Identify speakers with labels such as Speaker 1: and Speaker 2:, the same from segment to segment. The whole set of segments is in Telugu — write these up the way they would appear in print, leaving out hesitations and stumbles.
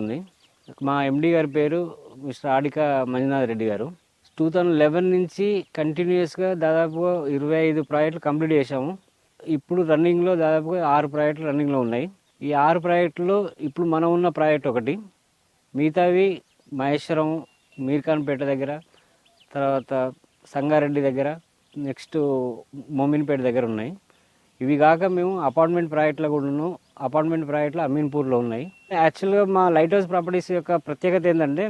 Speaker 1: ఉంది. మా ఎండి గారి పేరు మిస్టర్ ఆడిక మంజునాథ్ రెడ్డి గారు. 2011 నుంచి కంటిన్యూస్గా దాదాపు 25 ప్రాజెక్టులు కంప్లీట్ చేశాము. ఇప్పుడు రన్నింగ్లో దాదాపుగా 6 ప్రాజెక్టులు రన్నింగ్లో ఉన్నాయి. ఈ 6 ప్రాజెక్టుల్లో ఇప్పుడు మనం ఉన్న ప్రాజెక్ట్ ఒకటి, మిగతావి మహేశ్వరం, మీర్ఖాన్పేట దగ్గర, తర్వాత సంగారెడ్డి దగ్గర, నెక్స్ట్ మోమిన్పేట దగ్గర ఉన్నాయి. ఇవి కాక మేము అపార్ట్మెంట్ ప్రాజెక్టులో కూడా ఉన్నాం. అపార్ట్మెంట్ ప్రాజెక్టులు అమీన్పూర్లో ఉన్నాయి. యాక్చువల్గా మా లైట్ హౌస్ ప్రాపర్టీస్ యొక్క ప్రత్యేకత ఏంటంటే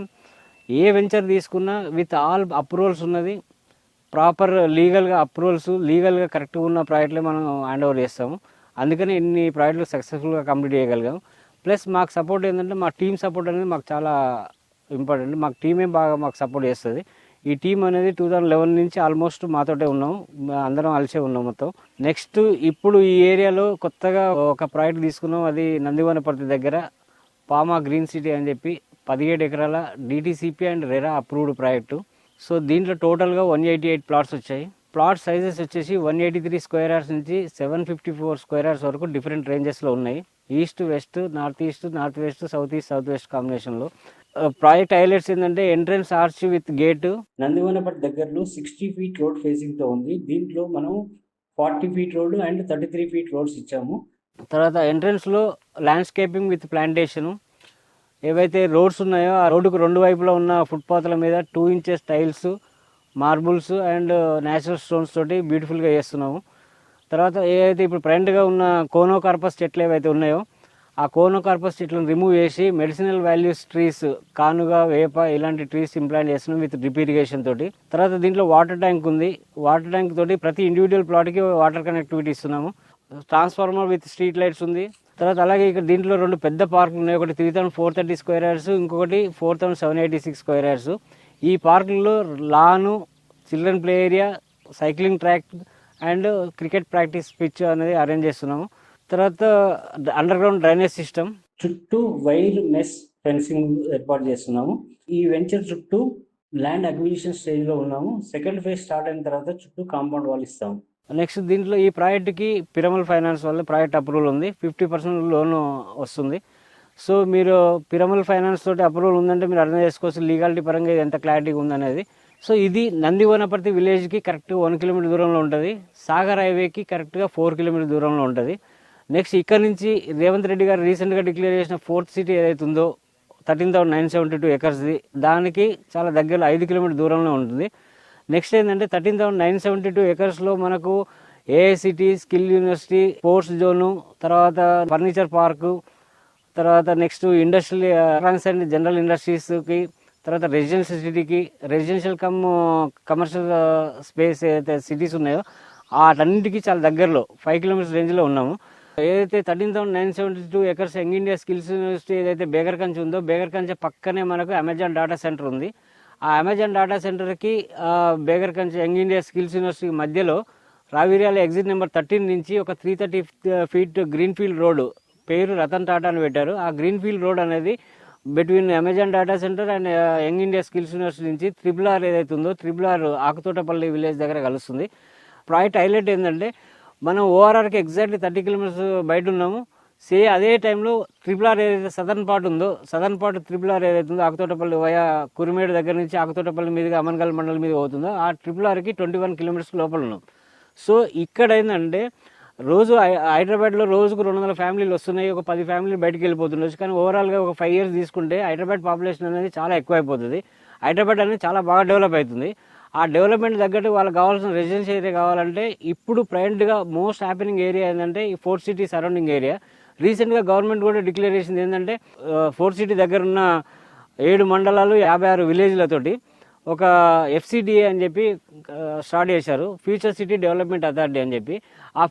Speaker 1: ఏ వెంచర్ తీసుకున్నా విత్ ఆల్ అప్రూవల్స్ ఉన్నది, ప్రాపర్ లీగల్గా అప్రూవల్స్ లీగల్గా కరెక్ట్గా ఉన్న ప్రాజెక్టులే మనం హ్యాండ్ ఓవర్ చేస్తాము. అందుకని ఇన్ని ప్రాజెక్టులు సక్సెస్ఫుల్గా కంప్లీట్ చేయగలిగాం. ప్లస్ మాకు సపోర్ట్ ఏంటంటే మా టీం సపోర్ట్ అనేది మాకు చాలా ఇంపార్టెంట్. మాకు టీమే బాగా మాకు సపోర్ట్ చేస్తుంది. ఈ టీం అనేది 2011 నుంచి ఆల్మోస్ట్ మాతోటే ఉన్నాం, అందరం అలిసే ఉన్నాం మొత్తం. నెక్స్ట్ ఇప్పుడు ఈ ఏరియాలో కొత్తగా ఒక ప్రాజెక్ట్ తీసుకున్నాం. అది నందివనపర్తి దగ్గర పామా గ్రీన్ సిటీ అని చెప్పి 17 ఎకరాల DTCP and RERA approved project. So దీంట్లో టోటల్గా 188 ప్లాట్స్ వచ్చాయి. ప్లాట్ సైజెస్ వచ్చేసి 183 స్క్వేర్ యార్డ్స్ నుంచి 754 స్క్వేర్ యార్డ్స్ వరకు డిఫరెంట్ రేంజెస్లో ఉన్నాయి. East west, north east, north west, south east, south west కాంబినేషన్లో. ప్రాజెక్ట్ హైలైట్స్ ఏంటంటే ఎంట్రన్స్ ఆర్చ్ విత్ గేట్ నందివనపట్ దగ్గరలో 60 ఫీట్ రోడ్ ఫేసింగ్తో ఉంది. దీంట్లో మనం 40 feet road and 33 feet roads ఇచ్చాము. తర్వాత ఎంట్రన్స్లో ల్యాండ్స్కేపింగ్ విత్ ప్లాంటేషను. ఏవైతే రోడ్స్ ఉన్నాయో ఆ రోడ్డుకు 2 వైపులా ఉన్న ఫుట్పాత్ల మీద 2 inches tiles, marbles and natural stones తోటి బ్యూటిఫుల్గా చేస్తున్నాము. తర్వాత ఏవైతే ఇప్పుడు ప్రెంట్గా ఉన్న కోనోకార్పస్ చెట్లు ఏవైతే ఉన్నాయో ఆ కోనోకార్పస్ చెట్లను రిమూవ్ చేసి మెడిసినల్ వాల్యూస్ ట్రీస్, కానుగ, వేప ఇలాంటి ట్రీస్ ఇంప్లాంట్ చేస్తున్నాం విత్ డ్రిప్ ఇరిగేషన్ తోటి. తర్వాత దీంట్లో వాటర్ ట్యాంక్ ఉంది. వాటర్ ట్యాంక్ తోటి ప్రతి ఇండివిజువల్ ప్లాట్కి వాటర్ కనెక్టివిటీ ఇస్తున్నాము. ట్రాన్స్ఫార్మర్ విత్ స్ట్రీట్ లైట్స్ ఉంది. తర్వాత అలాగే ఇక్కడ దీంట్లో 2 పెద్ద పార్కులు ఉన్నాయి. ఒకటి 3430 స్క్వేర్ యార్డ్స్, ఇంకొకటి 4786 స్క్వేర్ యార్డ్స్. ఈ పార్కుల్లో lawn, children play area, cycling track and cricket practice pitch అనేది అరేంజ్ చేస్తున్నాము. తర్వాత అండర్ గ్రౌండ్ డ్రైనేజ్ సిస్టమ్, చుట్టూ వైర్ మెస్ ఫెన్సింగ్ ఏర్పాటు చేస్తున్నాము. ఈ వెంచర్ చుట్టూ ల్యాండ్ అక్విజిషన్ స్టేజ్లో ఉన్నాము. సెకండ్ ఫేజ్ స్టార్ట్ అయిన తర్వాత చుట్టూ కాంపౌండ్ వాల్ ఇస్తాము. నెక్స్ట్ దీంట్లో ఈ ప్రాజెక్టుకి పిరమల్ ఫైనాన్స్ వల్ల ప్రాజెక్ట్ అప్రూవల్ ఉంది. 50% లోన్ వస్తుంది. సో మీరు పిరమల్ ఫైనాన్స్ తోటి అప్రూవల్ ఉందంటే మీరు అర్థం చేసుకోవచ్చు లీగాలిటీ పరంగా ఇది ఎంత క్లారిటీగా ఉందనేది. సో ఇది నందివనపర్తి విలేజ్కి కరెక్ట్గా 1 కిలోమీటర్ దూరంలో ఉంటుంది. సాగర్ హైవేకి కరెక్ట్గా 4 కిలోమీటర్ దూరంలో ఉంటుంది. నెక్స్ట్ ఇక్కడ నుంచి రేవంత్ రెడ్డి గారు రీసెంట్గా డిక్లేర్ చేసిన 4th సిటీ ఏదైతే ఉందో 13,972 ఎకర్స్ది, దానికి చాలా దగ్గరలో 5 కిలోమీటర్ దూరంలో ఉంటుంది. నెక్స్ట్ ఏంటంటే 13,972 ఎకర్స్లో మనకు AICT, skill university, sports zone, తర్వాత ఫర్నిచర్ పార్కు, తర్వాత next industrial electronics and general ఇండస్ట్రీస్కి, తర్వాత రెసిడెన్షియల్ సిటీకి, రెసిడెన్షియల్ కమర్షియల్ స్పేస్ ఏదైతే సిటీస్ ఉన్నాయో వాటన్నిటికీ చాలా దగ్గరలో 5 కిలోమీటర్స్ రేంజ్లో ఉన్నాము. ఏదైతే 13,972 acres young India skills university ఏదైతే బేగర్కంచి ఉందో బేగర్కంచి పక్కనే మనకు అమెజాన్ డేటా సెంటర్ ఉంది. ఆ అమెజాన్ డేటా సెంటర్కి బేగర్కంచి యంగ్ ఇండియా స్కిల్స్ యూనివర్సిటీ మధ్యలో రావిర్యాల ఎగ్జిట్ నెంబర్ 13 నుంచి ఒక 330 ఫీట్ గ్రీన్ ఫీల్డ్ రోడ్, పేరు రతన్ టాటా అని పెట్టారు. ఆ గ్రీన్ ఫీల్డ్ రోడ్ అనేది between Amazon data centre and young India skills university నుంచి RRR ఏదైతే ఉందో RRR ఆకుతోటపల్లి విలేజ్ దగ్గర కలుస్తుంది. ప్రాజెక్ట్ హైలైట్ ఏంటంటే మనం ఓఆర్ఆర్కి ఎగ్జాక్ట్లీ 30 కిలోమీటర్స్ బయట ఉన్నాము. అదే టైంలో RRR ఏదైతే సదర్న్ పార్ట్ ఉందో సదర్న్ పార్ట్ RRR ఏదైతే ఉందో ఆకుతోటపల్లి వయా కురిమేడు దగ్గర నుంచి ఆకుతోటపల్లి మీదుగా అమన్గల్ మండలం మీద పోతుందో ఆ RRRకి 21 కిలోమీటర్స్ లోపల ఉన్నాం. సో ఇక్కడ ఏంటంటే రోజు హైదరాబాద్లో రోజుకు 200 ఫ్యామిలీలు వస్తున్నాయి, ఒక 10 ఫ్యామిలీలు బయటకు వెళ్ళిపోతుండొచ్చు. కానీ ఓవరాల్గా ఒక 5 years తీసుకుంటే హైదరాబాద్ పాపులేషన్ అనేది చాలా ఎక్కువ అయిపోతుంది. హైదరాబాద్ అనేది చాలా బాగా డెవలప్ అవుతుంది. ఆ డెవలప్మెంట్ తగ్గట్టు వాళ్ళకి కావాల్సిన రెసిడెన్షియల్ ఏరియా కావాలంటే ఇప్పుడు ప్రజెంట్గా మోస్ట్ హ్యాపెనింగ్ ఏరియా ఏంటంటే ఈ 4th సిటీ సరౌండింగ్ ఏరియా. రీసెంట్గా గవర్నమెంట్ కూడా డిక్లేర్ చేసింది ఏంటంటే 4th సిటీ దగ్గర ఉన్న 7 మండలాలు 56 విలేజ్లతోటి ఒక FCDA అని చెప్పి స్టార్ట్ చేశారు, ఫ్యూచర్ సిటీ డెవలప్మెంట్ అథారిటీ అని చెప్పి. ఆ